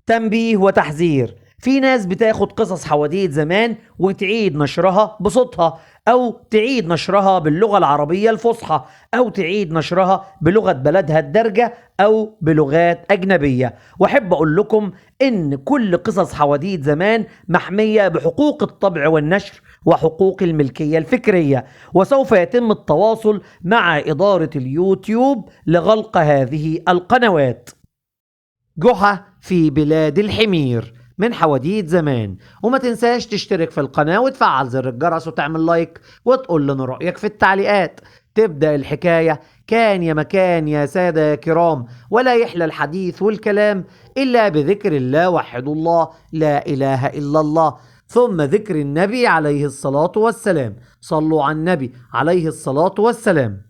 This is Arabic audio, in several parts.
تنبيه وتحذير: في ناس بتاخد قصص حواديت زمان وتعيد نشرها بصوتها، أو تعيد نشرها باللغة العربية الفصحى، أو تعيد نشرها بلغة بلدها الدارجة، أو بلغات أجنبية. وأحب أقول لكم إن كل قصص حواديت زمان محمية بحقوق الطبع والنشر وحقوق الملكية الفكرية، وسوف يتم التواصل مع إدارة اليوتيوب لغلق هذه القنوات. جحا في بلاد الحمير من حواديت زمان. وما تنساش تشترك في القناة وتفعل زر الجرس وتعمل لايك وتقول لنا رأيك في التعليقات. تبدأ الحكاية: كان يا مكان يا سادة يا كرام، ولا يحلى الحديث والكلام إلا بذكر الله، وحدوا الله، لا إله إلا الله، ثم ذكر النبي عليه الصلاة والسلام. صلوا على النبي عليه الصلاة والسلام.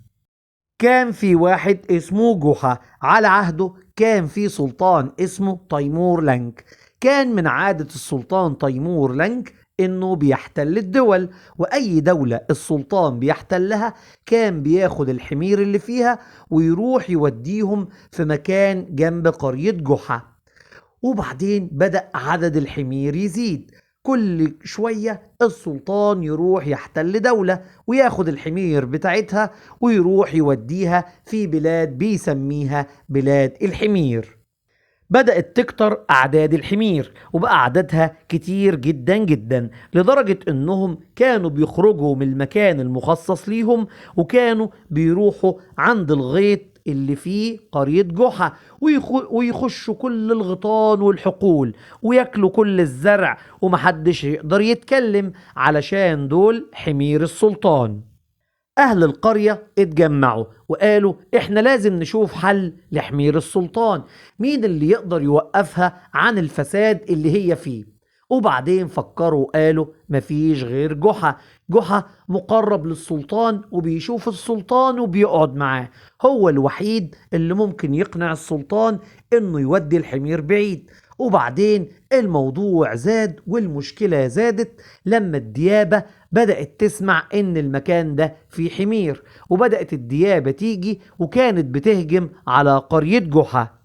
كان في واحد اسمه جحا، على عهده كان في سلطان اسمه تيمور لنك. كان من عادة السلطان تيمور لنك انه بيحتل الدول، واي دولة السلطان بيحتلها كان بياخد الحمير اللي فيها ويروح يوديهم في مكان جنب قرية جحا. وبعدين بدأ عدد الحمير يزيد، كل شوية السلطان يروح يحتل دولة وياخد الحمير بتاعتها ويروح يوديها في بلاد بيسميها بلاد الحمير. بدأت تكتر أعداد الحمير، وبقى عددها كتير جدا جدا، لدرجة إنهم كانوا بيخرجوا من المكان المخصص ليهم وكانوا بيروحوا عند الغيط اللي فيه قرية جحا، ويخشوا كل الغيطان والحقول وياكلوا كل الزرع، ومحدش يقدر يتكلم علشان دول حمير السلطان. أهل القرية اتجمعوا وقالوا إحنا لازم نشوف حل لحمير السلطان، مين اللي يقدر يوقفها عن الفساد اللي هي فيه. وبعدين فكروا وقالوا مفيش غير جحا. جحا مقرب للسلطان وبيشوف السلطان وبيقعد معاه، هو الوحيد اللي ممكن يقنع السلطان إنه يودي الحمير بعيد. وبعدين الموضوع زاد والمشكلة زادت لما الديابة بدأت تسمع إن المكان ده فيه حمير، وبدأت الديابة تيجي وكانت بتهجم على قرية جحا.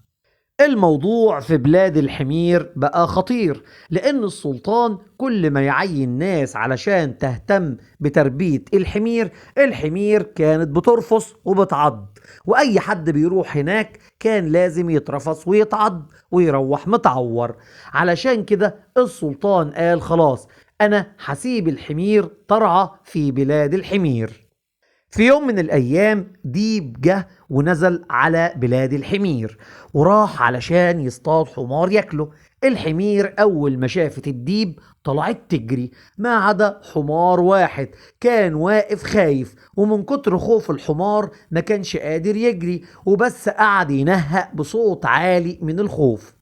الموضوع في بلاد الحمير بقى خطير، لأن السلطان كل ما يعين ناس علشان تهتم بتربية الحمير، الحمير كانت بترفص وبتعض، وأي حد بيروح هناك كان لازم يترفص ويتعض ويروح متعور. علشان كده السلطان قال خلاص، أنا هسيب الحمير ترعى في بلاد الحمير. في يوم من الأيام ديب جه ونزل على بلاد الحمير، وراح علشان يصطاد حمار ياكله. الحمير أول ما شافت الديب طلعت تجري، ما عدا حمار واحد كان واقف خايف، ومن كتر خوف الحمار ما كانش قادر يجري، وبس قعد ينهق بصوت عالي من الخوف.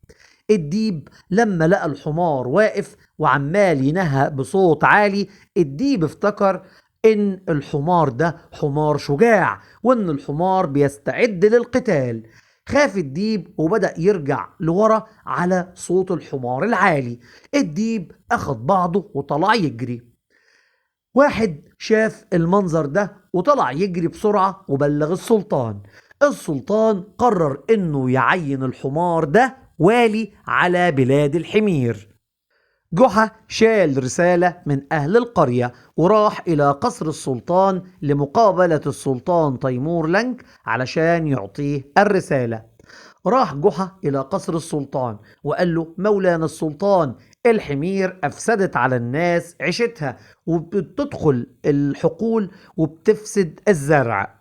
الديب لما لقى الحمار واقف وعمال ينهق بصوت عالي، الديب افتكر ان الحمار ده حمار شجاع، وان الحمار بيستعد للقتال. خاف الديب وبدأ يرجع لورا على صوت الحمار العالي. الديب أخد بعضه وطلع يجري. واحد شاف المنظر ده وطلع يجري بسرعة وبلغ السلطان. السلطان قرر انه يعين الحمار ده والي على بلاد الحمير. جحا شال رسالة من أهل القرية وراح إلى قصر السلطان لمقابلة السلطان تيمور لنك علشان يعطيه الرسالة. راح جحا إلى قصر السلطان وقال له: مولانا السلطان، الحمير أفسدت على الناس عيشتها وبتدخل الحقول وبتفسد الزرع.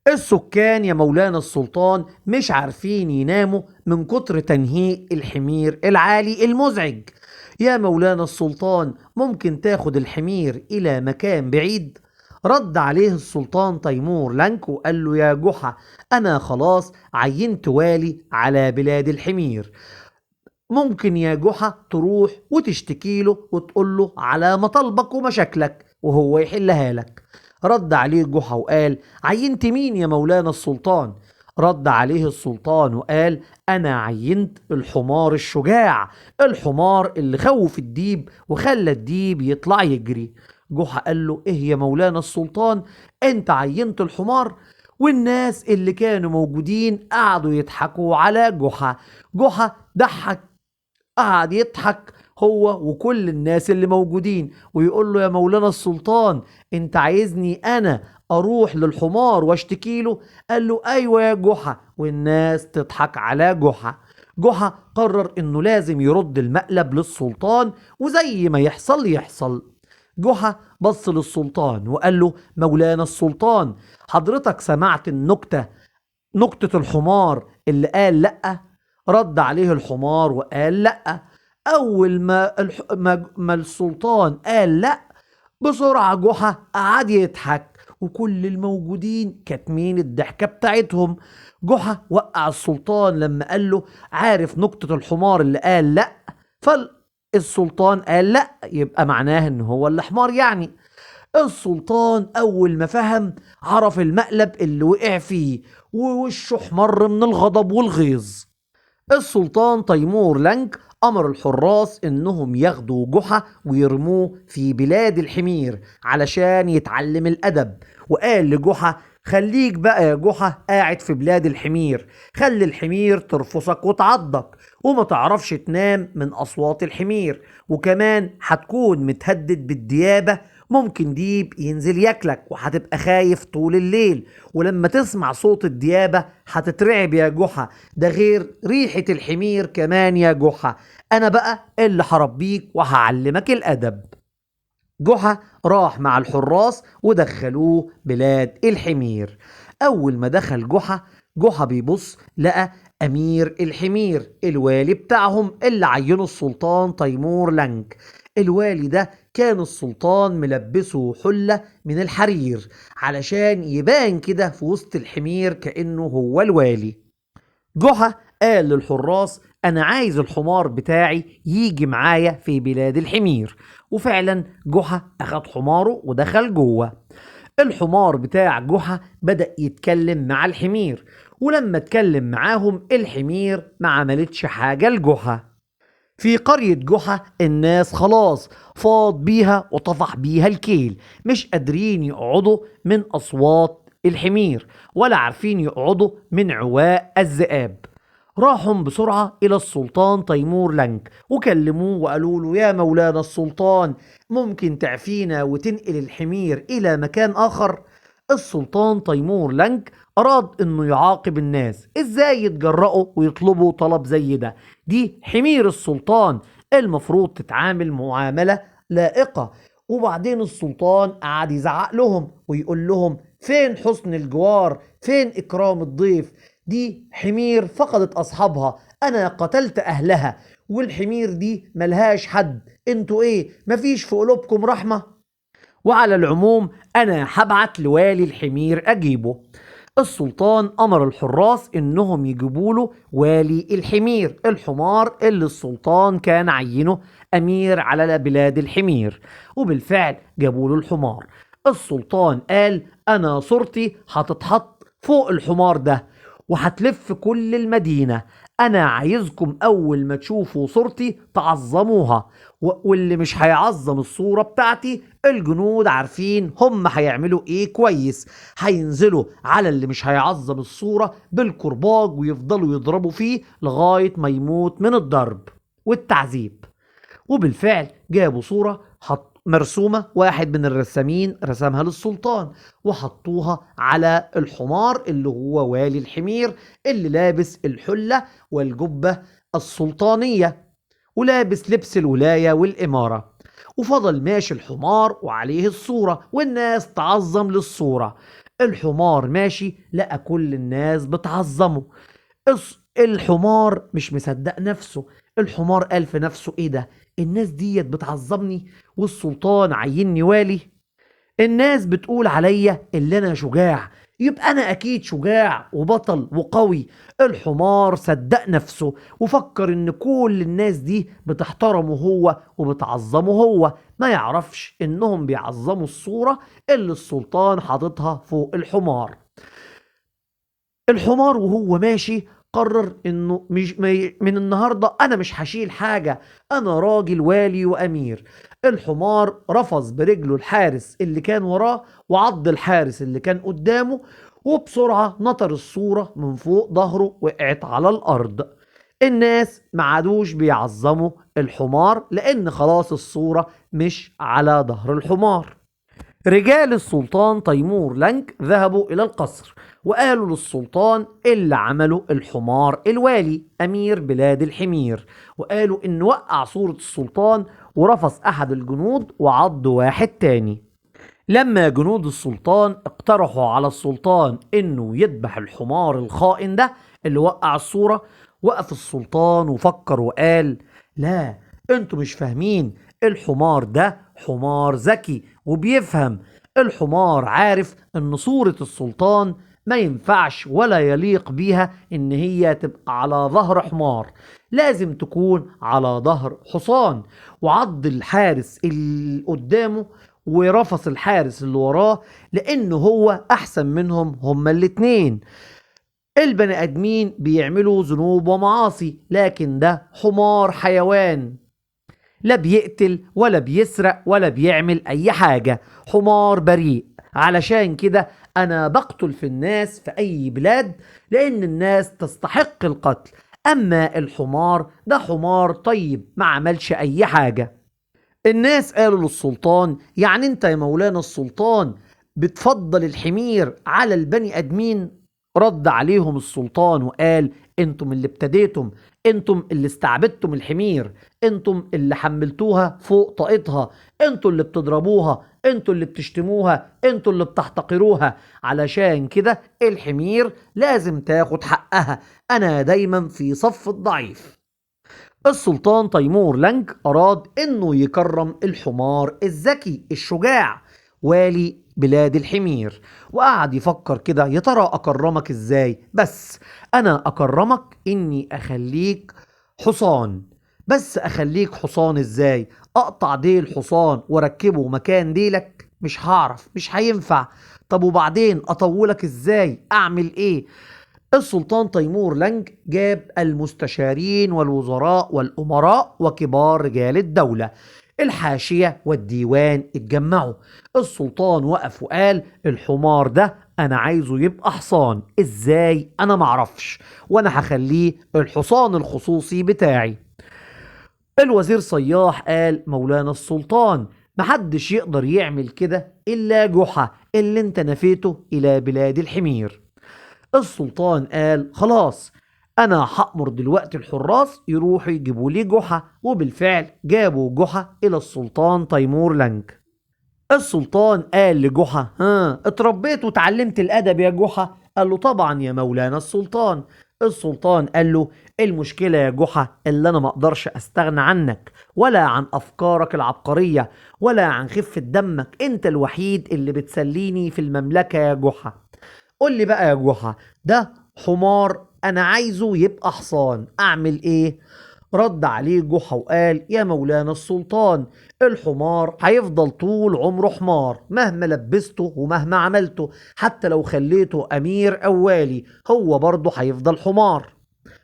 السكان يا مولانا السلطان مش عارفين يناموا من كتر تنهيق الحمير العالي المزعج. يا مولانا السلطان، ممكن تاخد الحمير إلى مكان بعيد؟ رد عليه السلطان تيمور لنك وقال له: يا جحا، أنا خلاص عينت والي على بلاد الحمير، ممكن يا جحا تروح وتشتكي له وتقول له على مطالبك ومشاكلك وهو يحلها لك. رد عليه جحا وقال: عينت مين يا مولانا السلطان؟ رد عليه السلطان وقال: أنا عينت الحمار الشجاع، الحمار اللي خوف الديب وخلى الديب يطلع يجري. جحا قال له: إيه يا مولانا السلطان، أنت عينت الحمار؟ والناس اللي كانوا موجودين قعدوا يضحكوا على جحا. جحا ضحك قعد يضحك هو وكل الناس اللي موجودين ويقول له: يا مولانا السلطان، انت عايزني انا اروح للحمار واشتكي له؟ قال له: ايوه يا جحا. والناس تضحك على جحا. جحا قرر انه لازم يرد المقلب للسلطان، وزي ما يحصل يحصل. جحا بص للسلطان وقال له: مولانا السلطان، حضرتك سمعت نكتة الحمار اللي قال لأ؟ رد عليه الحمار وقال لأ. أول ما السلطان قال لأ، بسرعة جحا قعد يضحك وكل الموجودين كاتمين الضحكة بتاعتهم. جحا وقع السلطان لما قال له: عارف نكتة الحمار اللي قال لأ؟ فالسلطان قال لأ، يبقى معناه ان هو اللي حمار يعني. السلطان أول ما فهم عرف المقلب اللي وقع فيه، ووشه احمر من الغضب والغيظ. السلطان تيمور لنك أمر الحراس إنهم ياخدوا جحا ويرموه في بلاد الحمير علشان يتعلم الأدب، وقال لجحا: خليك بقى يا جحا قاعد في بلاد الحمير، خلي الحمير ترفسك وتعضك وما تعرفش تنام من أصوات الحمير، وكمان هتكون متهدد بالديابة، ممكن ديب ينزل ياكلك وهتبقى خايف طول الليل، ولما تسمع صوت الديابة هتترعب يا جحا، ده غير ريحة الحمير كمان يا جحا. انا بقى اللي هربيك وهعلمك الادب. جحا راح مع الحراس ودخلوه بلاد الحمير. اول ما دخل جحا بيبص لقى امير الحمير، الوالي بتاعهم اللي عينه السلطان تيمور لنك. الوالي ده كان السلطان ملبسه حلة من الحرير علشان يبان كده في وسط الحمير كأنه هو الوالي. جحا قال للحراس: انا عايز الحمار بتاعي يجي معايا في بلاد الحمير. وفعلا جحا اخد حماره ودخل جوه. الحمار بتاع جحا بدأ يتكلم مع الحمير، ولما اتكلم معاهم الحمير ما عملتش حاجة لجحا. في قرية جحا الناس خلاص فاض بيها وطفح بيها الكيل، مش قادرين يقعدوا من أصوات الحمير ولا عارفين يقعدوا من عواء الذئاب. راحوا بسرعة إلى السلطان تيمور لنك وكلموه وقالوا له: يا مولانا السلطان، ممكن تعفينا وتنقل الحمير إلى مكان آخر؟ السلطان تيمور لنك أراد إنه يعاقب الناس، إزاي يتجرأوا ويطلبوا طلب زي ده؟ دي حمير السلطان، المفروض تتعامل معاملة لائقة. وبعدين السلطان قعد يزعق لهم ويقول لهم: فين حسن الجوار؟ فين إكرام الضيف؟ دي حمير فقدت أصحابها، أنا قتلت أهلها، والحمير دي ملهاش حد، انتوا ايه مفيش في قلوبكم رحمة؟ وعلى العموم أنا هبعت لوالي الحمير أجيبه. السلطان أمر الحراس إنهم يجيبوا له والي الحمير، الحمار اللي السلطان كان عينه أمير على بلاد الحمير. وبالفعل جابوا له الحمار. السلطان قال: أنا صورتي هتتحط فوق الحمار ده وهتلف كل المدينة، أنا عايزكم أول ما تشوفوا صورتي تعظموها، واللي مش هيعظم الصورة بتاعتي الجنود عارفين هم هيعملوا ايه كويس، هينزلوا على اللي مش هيعظم الصورة بالكرباج ويفضلوا يضربوا فيه لغاية ما يموت من الضرب والتعذيب. وبالفعل جابوا صورة مرسومة، واحد من الرسامين رسمها للسلطان وحطوها على الحمار اللي هو والي الحمير، اللي لابس الحلة والجبة السلطانية ولابس لبس الولاية والإمارة. وفضل ماشي الحمار وعليه الصورة والناس تعظم للصورة. الحمار ماشي لقى كل الناس بتعظمه. الحمار مش مصدق نفسه. الحمار قال في نفسه: ايه ده، الناس ديت بتعظمني والسلطان عيني والي؟ الناس بتقول عليا اللي انا شجاع، يبقى انا اكيد شجاع وبطل وقوي. الحمار صدق نفسه وفكر ان كل الناس دي بتحترمه هو وبتعظمه هو، ما يعرفش انهم بيعظموا الصورة اللي السلطان حاططها فوق الحمار. الحمار وهو ماشي قرر انه مش من النهارده انا مش هشيل حاجه، انا راجل والي وامير. الحمار رفض برجله الحارس اللي كان وراه وعض الحارس اللي كان قدامه، وبسرعه نطر الصوره من فوق ظهره وقعت على الارض. الناس ما عادوش بيعظموا الحمار لأن خلاص الصورة مش على ظهر الحمار. رجال السلطان تيمور لنك ذهبوا إلى القصر وقالوا للسلطان اللي عمله الحمار الوالي أمير بلاد الحمير، وقالوا إن وقع صورة السلطان ورفض أحد الجنود وعض واحد تاني. لما جنود السلطان اقترحوا على السلطان إنه يذبح الحمار الخائن ده اللي وقع الصورة، وقف السلطان وفكر وقال: لا، انتوا مش فاهمين، الحمار ده حمار ذكي وبيفهم. الحمار عارف ان صورة السلطان ما ينفعش ولا يليق بيها ان هي تبقى على ظهر حمار، لازم تكون على ظهر حصان. وعض الحارس اللي قدامه ورفص الحارس اللي وراه لانه هو احسن منهم هما الاتنين. البني ادمين بيعملوا ذنوب ومعاصي، لكن ده حمار حيوان، لا بيقتل ولا بيسرق ولا بيعمل اي حاجة، حمار بريء. علشان كده انا بقتل في الناس في اي بلاد لان الناس تستحق القتل، اما الحمار ده حمار طيب ما عملش اي حاجة. الناس قالوا للسلطان: يعني انت يا مولانا السلطان بتفضل الحمير على البني ادمين؟ رد عليهم السلطان وقال: انتم اللي ابتديتم، انتم اللي استعبدتم الحمير، انتم اللي حملتوها فوق طاقتها، انتم اللي بتضربوها، انتم اللي بتشتموها، انتم اللي بتحتقروها. علشان كده الحمير لازم تاخد حقها، انا دايما في صف الضعيف. السلطان تيمور لنك أراد إنه يكرم الحمار الذكي الشجاع والي بلاد الحمير، وقعد يفكر كده: يا ترى أكرمك إزاي؟ بس أنا أكرمك إني أخليك حصان. بس أخليك حصان إزاي؟ أقطع ديل حصان وأركبه مكان ديلك؟ مش هعرف، مش هينفع. طب وبعدين أطولك إزاي؟ أعمل إيه؟ السلطان تيمور لنك جاب المستشارين والوزراء والأمراء وكبار رجال الدولة، الحاشية والديوان اتجمعوا. السلطان وقف وقال: الحمار ده أنا عايزه يبقى حصان، إزاي؟ أنا معرفش، وأنا هخليه الحصان الخصوصي بتاعي. الوزير صياح قال: مولانا السلطان محدش يقدر يعمل كده إلا جحا اللي انت نفيته إلى بلاد الحمير. السلطان قال: خلاص، انا هأمر دلوقتي الحراس يروحوا يجيبوا لي جحا. وبالفعل جابوا جحا الى السلطان تيمور لنك. السلطان قال لجحا: ها، اتربيت وتعلمت الادب يا جحا؟ قال له: طبعا يا مولانا السلطان. السلطان قال له: المشكلة يا جحا اللي انا ما اقدرش استغنى عنك ولا عن افكارك العبقرية ولا عن خفة دمك، انت الوحيد اللي بتسليني في المملكة يا جحا. قول لي بقى يا جحا، ده حمار انا عايزه يبقى حصان، اعمل ايه؟ رد عليه جحا وقال: يا مولانا السلطان، الحمار هيفضل طول عمره حمار مهما لبسته ومهما عملته، حتى لو خليته امير او والي هو برضه هيفضل حمار،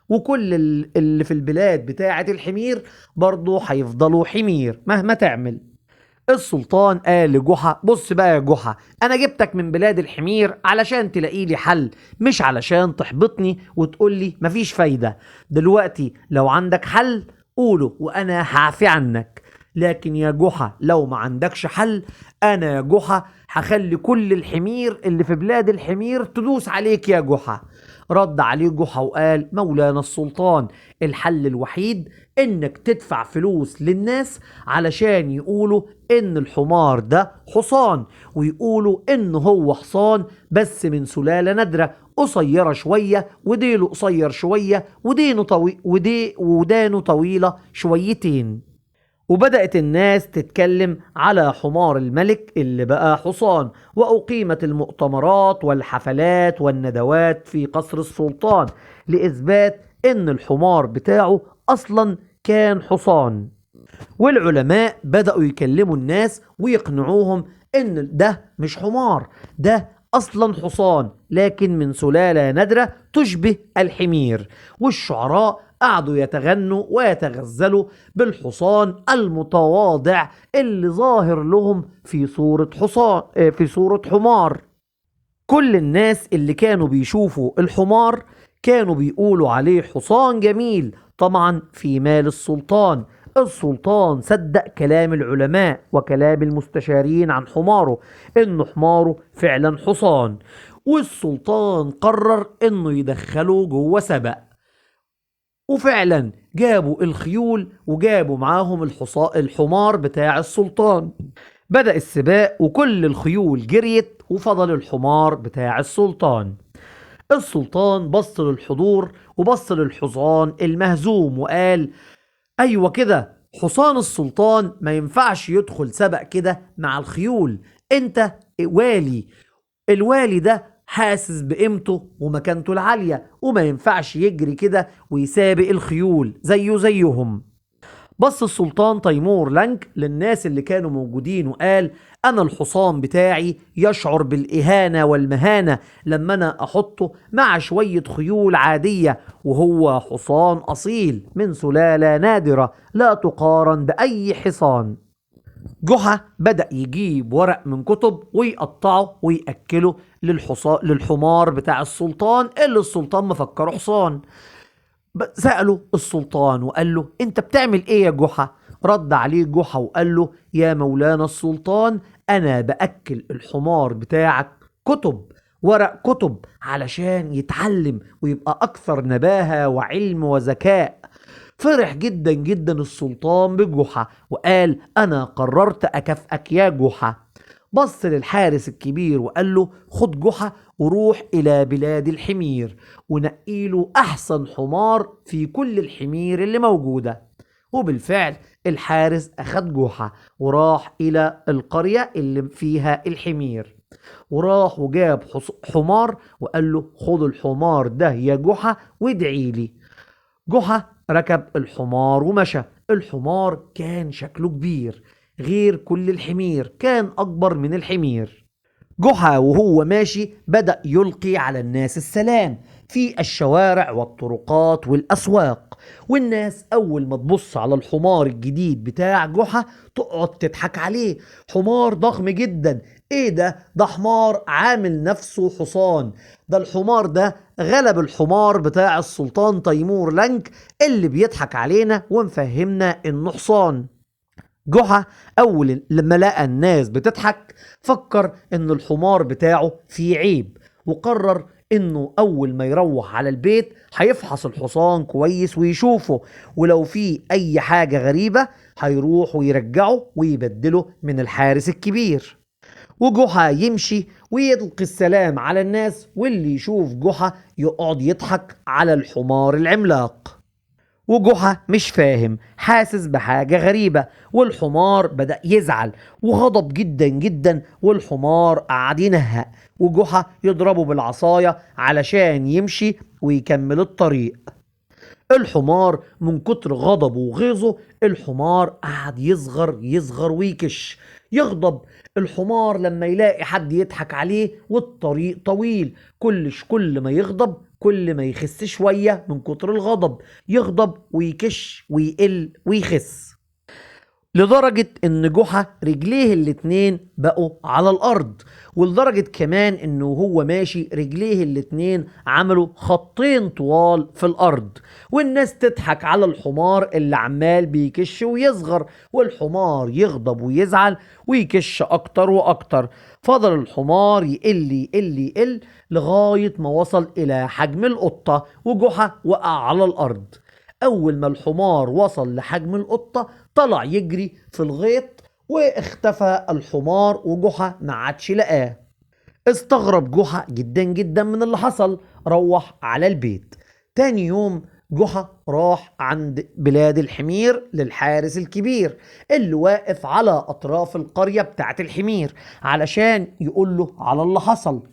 وكل اللي في البلاد بتاعة الحمير برضه هيفضلوا حمير مهما تعمل. السلطان قال لجحا: بص بقى يا جحا، انا جبتك من بلاد الحمير علشان تلاقي لي حل، مش علشان تحبطني وتقول لي مفيش فايدة. دلوقتي لو عندك حل قوله وانا هعفي عنك، لكن يا جحا لو ما عندكش حل، انا يا جحا هخلي كل الحمير اللي في بلاد الحمير تدوس عليك يا جحا. رد عليه جحا وقال: مولانا السلطان، الحل الوحيد انك تدفع فلوس للناس علشان يقولوا ان الحمار ده حصان، ويقولوا ان هو حصان بس من سلالة نادرة قصيرة شوية وديله قصير شوية ودانه طويلة شويتين. وبدأت الناس تتكلم على حمار الملك اللي بقى حصان، وأقيمت المؤتمرات والحفلات والندوات في قصر السلطان لإثبات إن الحمار بتاعه أصلا كان حصان. والعلماء بدأوا يكلموا الناس ويقنعوهم إن ده مش حمار، ده أصلا حصان لكن من سلالة نادرة تشبه الحمير. والشعراء قعدوا يتغنوا ويتغزلوا بالحصان المتواضع اللي ظاهر لهم في صورة حصان، في صورة حمار. كل الناس اللي كانوا بيشوفوا الحمار كانوا بيقولوا عليه حصان جميل طبعا في مال السلطان. السلطان صدق كلام العلماء وكلام المستشارين عن حماره، إن حماره فعلا حصان. والسلطان قرر إنه يدخله جوه سبق، وفعلا جابوا الخيول وجابوا معاهم الحمار بتاع السلطان. بدأ السباق وكل الخيول جريت وفضل الحمار بتاع السلطان. السلطان بص للحضور وبص للحصان المهزوم وقال: ايوه كده، حصان السلطان ما ينفعش يدخل سبق كده مع الخيول، انت والي. الوالي ده حاسس بقيمته ومكانته العالية، وما ينفعش يجري كده ويسابق الخيول زيه زيهم. بص السلطان تيمور لنك للناس اللي كانوا موجودين وقال: أنا الحصان بتاعي يشعر بالإهانة والمهانة لما أنا أحطه مع شوية خيول عادية، وهو حصان أصيل من سلالة نادرة لا تقارن بأي حصان. جحا بدأ يجيب ورق من كتب ويقطعه ويأكله للحمار بتاع السلطان اللي السلطان مفكره حصان. سأله السلطان وقال له: انت بتعمل ايه يا جحا؟ رد عليه جحا وقال له: يا مولانا السلطان، انا بأكل الحمار بتاعك كتب، ورق كتب، علشان يتعلم ويبقى اكثر نباهة وعلم وذكاء. فرح جدا جدا السلطان بجحا وقال: انا قررت اكافئك يا جحا. بص للحارس الكبير وقال له: خد جحا وروح إلى بلاد الحمير ونقيله أحسن حمار في كل الحمير اللي موجودة. وبالفعل الحارس أخد جحا وراح إلى القرية اللي فيها الحمير، وراح وجاب حمار وقال له: خد الحمار ده يا جحا وادعي لي. جحا ركب الحمار ومشى. الحمار كان شكله كبير غير كل الحمير، كان أكبر من الحمير. جحا وهو ماشي بدأ يلقي على الناس السلام في الشوارع والطرقات والأسواق، والناس أول ما تبص على الحمار الجديد بتاع جحا تقعد تضحك عليه. حمار ضخم جدا، ايه ده حمار عامل نفسه حصان، ده الحمار ده غلب الحمار بتاع السلطان تيمور لنك اللي بيضحك علينا ومفهمنا انه حصان. جحا أول لما لقى الناس بتضحك فكر إن الحمار بتاعه فيه عيب، وقرر إنه أول ما يروح على البيت هيفحص الحصان كويس ويشوفه، ولو فيه أي حاجة غريبة هيروح ويرجعه ويبدله من الحارس الكبير. وجحا يمشي ويلقي السلام على الناس، واللي يشوف جحا يقعد يضحك على الحمار العملاق. وجحا مش فاهم، حاسس بحاجة غريبة، والحمار بدأ يزعل وغضب جدا جدا، والحمار قعد ينهق وجحا يضربه بالعصاية علشان يمشي ويكمل الطريق. الحمار من كتر غضبه وغيظه الحمار قعد يصغر يصغر ويكش. يغضب الحمار لما يلاقي حد يضحك عليه والطريق طويل، كل ما يغضب كل ما يخس شوية من كتر الغضب، يغضب ويكش ويقل ويخس، لدرجة ان جحا رجليه الاتنين بقوا على الارض، ولدرجة كمان انه هو ماشي رجليه الاتنين عملوا خطين طوال في الارض. والناس تضحك على الحمار اللي عمال بيكش ويصغر، والحمار يغضب ويزعل ويكش اكتر واكتر. فضل الحمار يقل يقل يقل لغاية ما وصل الى حجم القطة، وجحا وقع على الارض. اول ما الحمار وصل لحجم القطة طلع يجري في الغيط واختفى الحمار، وجحا ما عادش لقاه. استغرب جحا جدا جدا من اللي حصل، روح على البيت. تاني يوم جحا راح عند بلاد الحمير للحارس الكبير اللي واقف على اطراف القرية بتاعت الحمير علشان يقول له على اللي حصل.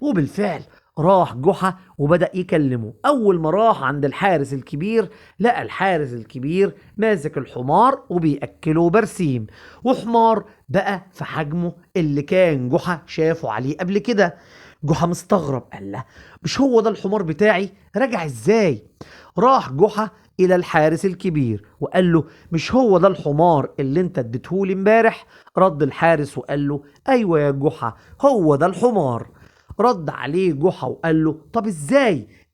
وبالفعل راح جحا وبدأ يكلمه. أول ما راح عند الحارس الكبير لقى الحارس الكبير ماسك الحمار وبيأكله برسيم، وحمار بقى في حجمه اللي كان جحا شافه عليه قبل كده. جحا مستغرب، قال له: مش هو ده الحمار بتاعي؟ رجع ازاي؟ راح جحا إلى الحارس الكبير وقال له: مش هو ده الحمار اللي انت اديتهولي امبارح؟ رد الحارس وقال له: أيوة يا جحا، هو ده الحمار. رد عليه جحا وقال له طب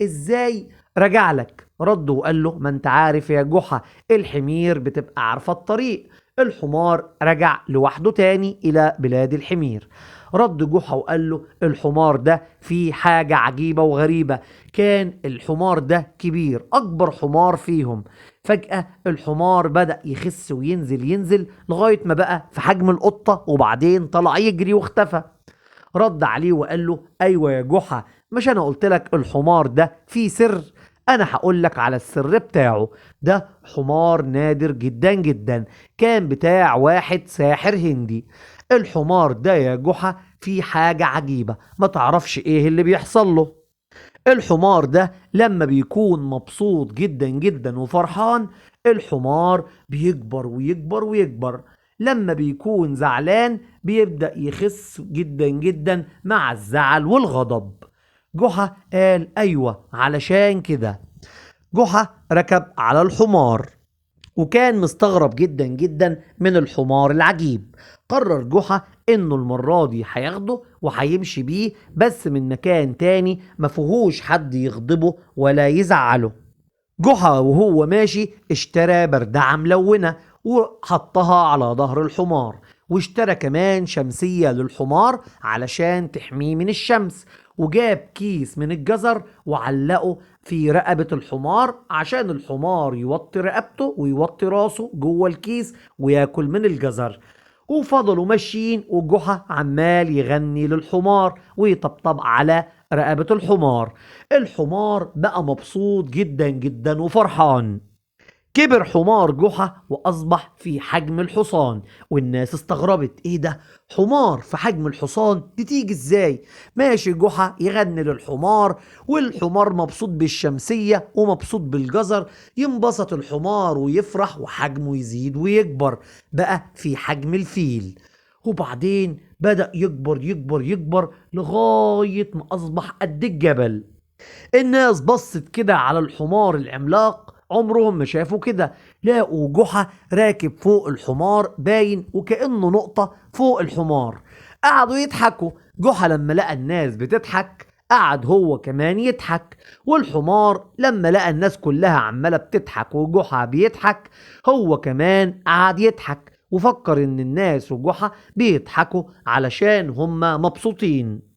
ازاي رجع لك؟ رد وقال له ما انت عارف يا جحا، الحمير بتبقى عارفة الطريق. الحمار رجع لوحده تاني إلى بلاد الحمير. رد جحا وقال له الحمار ده فيه حاجة عجيبة وغريبة. كان الحمار ده كبير، أكبر حمار فيهم. فجأة الحمار بدأ يخس وينزل لغاية ما بقى في حجم القطة، وبعدين طلع يجري واختفى. رد عليه وقال له ايوه يا جحا، مش انا قلت لك الحمار ده فيه سر؟ انا هقول لك على السر بتاعه. ده حمار نادر جدا جدا، كان بتاع واحد ساحر هندي. الحمار ده يا جحا فيه حاجة عجيبة، ما تعرفش ايه اللي بيحصل له. الحمار ده لما بيكون مبسوط جدا جدا وفرحان، الحمار بيكبر ويكبر ويكبر. لما بيكون زعلان بيبدأ يخس جدا جدا مع الزعل والغضب. جحا قال ايوه علشان كده. جحا ركب على الحمار وكان مستغرب جدا جدا من الحمار العجيب. قرر جحا انه المرة دي هياخده وهيمشي بيه، بس من مكان تاني مفيهوش حد يغضبه ولا يزعله. جحا وهو ماشي اشترى بردعة ملونة وحطها على ظهر الحمار، واشترى كمان شمسية للحمار علشان تحميه من الشمس، وجاب كيس من الجزر وعلقه في رقبة الحمار عشان الحمار يوطي رقبته ويوطي راسه جوه الكيس وياكل من الجزر. وفضلوا ماشيين وجحا عمال يغني للحمار ويطبطب على رقبة الحمار. الحمار بقى مبسوط جدا جدا وفرحان. كبر حمار جحا وأصبح في حجم الحصان، والناس استغربت ايه ده، حمار في حجم الحصان دي تيجي ازاي؟ ماشي جحا يغني للحمار والحمار مبسوط بالشمسية ومبسوط بالجزر، ينبسط الحمار ويفرح وحجمه يزيد ويكبر، بقى في حجم الفيل. وبعدين بدأ يكبر يكبر يكبر لغاية ما أصبح قد الجبل. الناس بصت كده على الحمار العملاق، عمرهم ما شافوا كده. لقوا جحا راكب فوق الحمار باين وكأنه نقطة فوق الحمار. قعدوا يضحكوا. جحا لما لقى الناس بتضحك قعد هو كمان يضحك، والحمار لما لقى الناس كلها عمالة بتضحك وجحا بيضحك هو كمان قعد يضحك، وفكر ان الناس وجحا بيضحكوا علشان هما مبسوطين.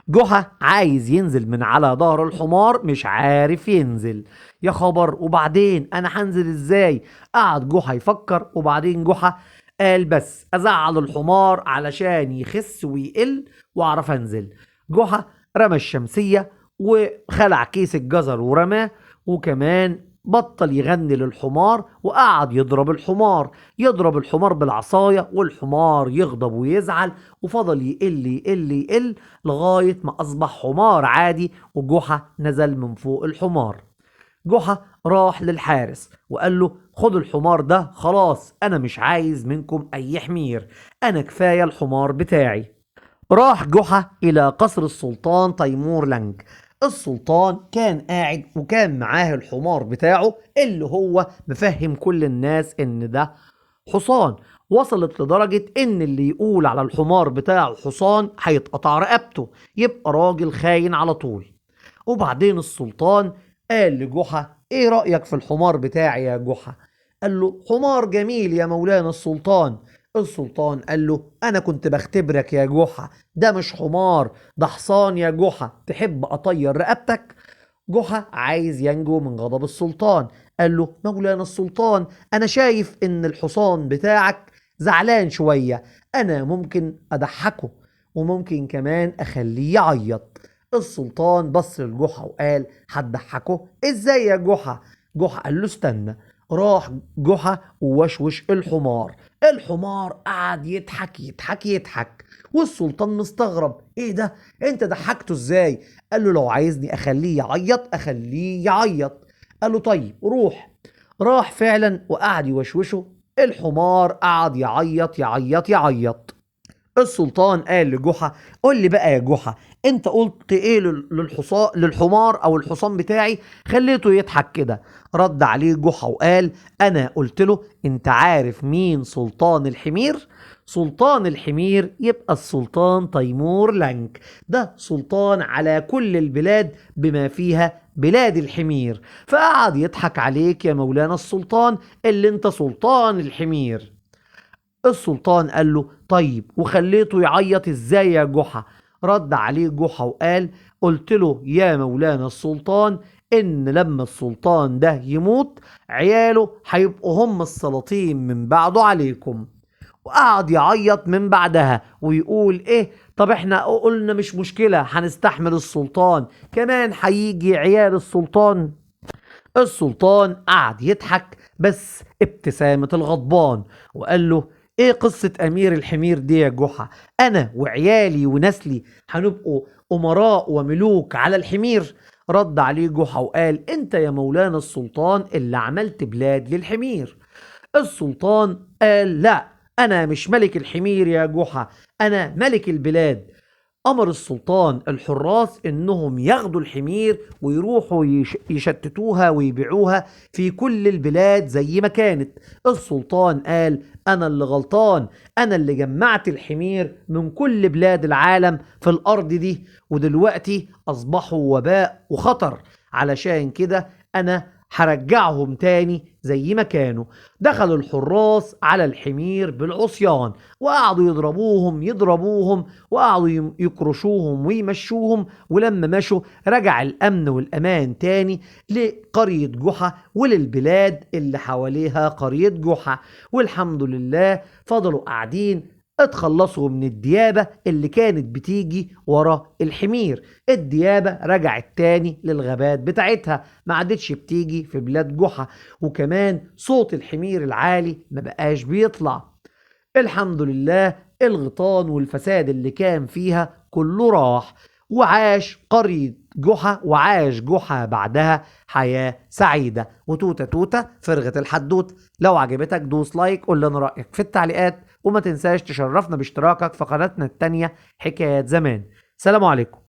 جحا عايز ينزل من على ظهر الحمار مش عارف ينزل. يا خبر، وبعدين انا هنزل ازاي؟ قعد جحا يفكر، وبعدين جحا قال بس ازعل الحمار علشان يخس ويقل واعرف انزل. جحا رمى الشمسية وخلع كيس الجزر ورماه، وكمان بطل يغني للحمار وقعد يضرب الحمار بالعصاية، والحمار يغضب ويزعل، وفضل يقل يقل يقل لغاية ما أصبح حمار عادي. وجحا نزل من فوق الحمار. جحا راح للحارس وقال له خد الحمار ده، خلاص أنا مش عايز منكم أي حمير، أنا كفاية الحمار بتاعي. راح جحا إلى قصر السلطان تيمور لنج. السلطان كان قاعد وكان معاه الحمار بتاعه اللي هو مفهم كل الناس إن ده حصان. وصلت لدرجة إن اللي يقول على الحمار بتاعه حصان هيتقطع رقبته، يبقى راجل خاين على طول. وبعدين السلطان قال لجحا ايه رأيك في الحمار بتاعي يا جحا؟ قال له حمار جميل يا مولانا السلطان. السلطان قال له انا كنت بختبرك يا جحا، ده مش حمار ده حصان يا جحا، تحب اطير رقبتك؟ جحا عايز ينجو من غضب السلطان، قال له مولانا السلطان انا شايف ان الحصان بتاعك زعلان شوية، انا ممكن اضحكه وممكن كمان اخليه يعيط. السلطان بص لجحا وقال هتضحكه ازاي يا جحا؟ جحا قال له استنى. راح جحا ووشوش الحمار قعد يضحك يضحك يضحك، والسلطان مستغرب ايه ده، انت ضحكته ازاي؟ قال له لو عايزني اخليه يعيط اخليه يعيط. قال له طيب روح. راح فعلا وقعد يوشوشه. الحمار قعد يعيط يعيط يعيط. السلطان قال لجحا: قول لي بقى يا جحا، انت قلت ايه للحمار او الحصان بتاعي خليته يضحك كده؟ رد عليه جحا وقال: انا قلت له: انت عارف مين سلطان الحمير؟ سلطان الحمير يبقى السلطان تيمور لنك، ده سلطان على كل البلاد بما فيها بلاد الحمير، فقعد يضحك عليك يا مولانا السلطان اللي انت سلطان الحمير. السلطان قال له: طيب وخليته يعيط ازاي يا جحا؟ رد عليه جحا وقال: قلت له يا مولانا السلطان ان لما السلطان ده يموت عياله هيبقوا هم السلاطين من بعده عليكم. وقعد يعيط من بعدها ويقول: ايه، طب احنا قلنا مش مشكلة هنستحمل السلطان، كمان هيجي عيال السلطان. السلطان قعد يضحك بس ابتسامة الغضبان وقال له: ايه قصة امير الحمير دي يا جحا؟ انا وعيالي ونسلي هنبقوا امراء وملوك على الحمير؟ رد عليه جحا وقال: انت يا مولانا السلطان اللي عملت بلاد للحمير. السلطان قال: لا، انا مش ملك الحمير يا جحا، انا ملك البلاد. أمر السلطان الحراس إنهم ياخدوا الحمير ويروحوا يشتتوها ويبيعوها في كل البلاد زي ما كانت. السلطان قال: أنا اللي غلطان، أنا اللي جمعت الحمير من كل بلاد العالم في الأرض دي، ودلوقتي أصبحوا وباء وخطر، علشان كده أنا هرجعهم تاني زي ما كانوا. دخلوا الحراس على الحمير بالعصيان وقعدوا يضربوهم وقعدوا يكرشوهم ويمشوهم، ولما مشوا رجع الأمن والأمان تاني لقرية جحا وللبلاد اللي حواليها قرية جحا. والحمد لله فضلوا قاعدين اتخلصوا من الديابة اللي كانت بتيجي ورا الحمير. الديابة رجعت تاني للغابات بتاعتها، ما عادتش بتيجي في بلاد جحا، وكمان صوت الحمير العالي ما بقاش بيطلع. الحمد لله الغيطان والفساد اللي كان فيها كله راح، وعاش قرية جحا، وعاش جحا بعدها حياة سعيدة. وتوتة توتة فرغة الحدوت. لو عجبتك دوس لايك، قول لنا رأيك في التعليقات، وما تنساش تشرفنا باشتراكك في قناتنا التانية حكايات زمان. سلام عليكم.